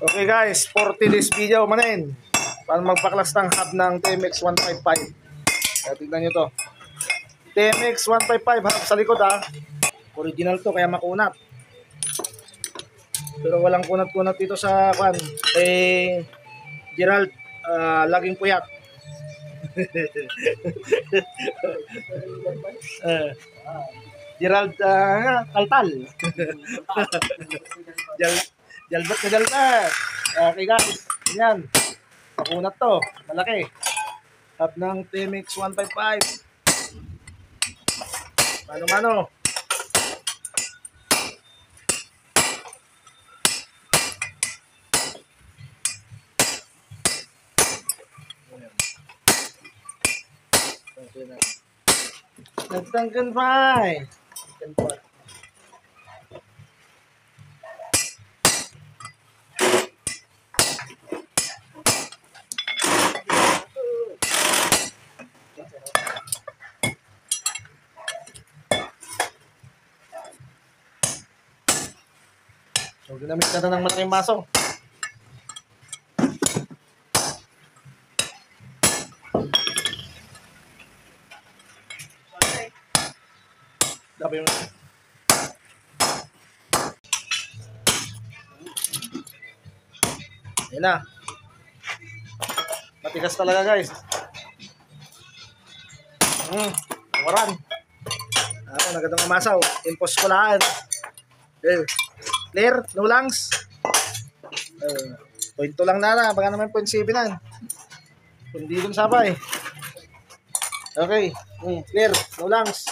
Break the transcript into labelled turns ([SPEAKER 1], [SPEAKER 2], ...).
[SPEAKER 1] Okay guys, for today's video manin, para magpaklas ng hub ng TMX 155. Kaya tignan nyo to, TMX 155 hub sa likod ha. Original to kaya makunat. Pero walang kunat-kunat dito sa kan Gerald, laging puyat. Gerald Kaltal. Jalbat na jalbat. Okay guys, yan. Makunat to, malaki. Hub ng TMX 155. Mano-mano. Nagtangkan pa. So, ginamit na ng malaking baso. Dapat yung yan na. Matigas talaga guys. Waran. Ako, nagadang amasaw. Impos ko lahat. Clear? No langs? Point 2 lang na. Baka naman 0.7 na. Hindi dun sabay. Okay. Clear? No langs?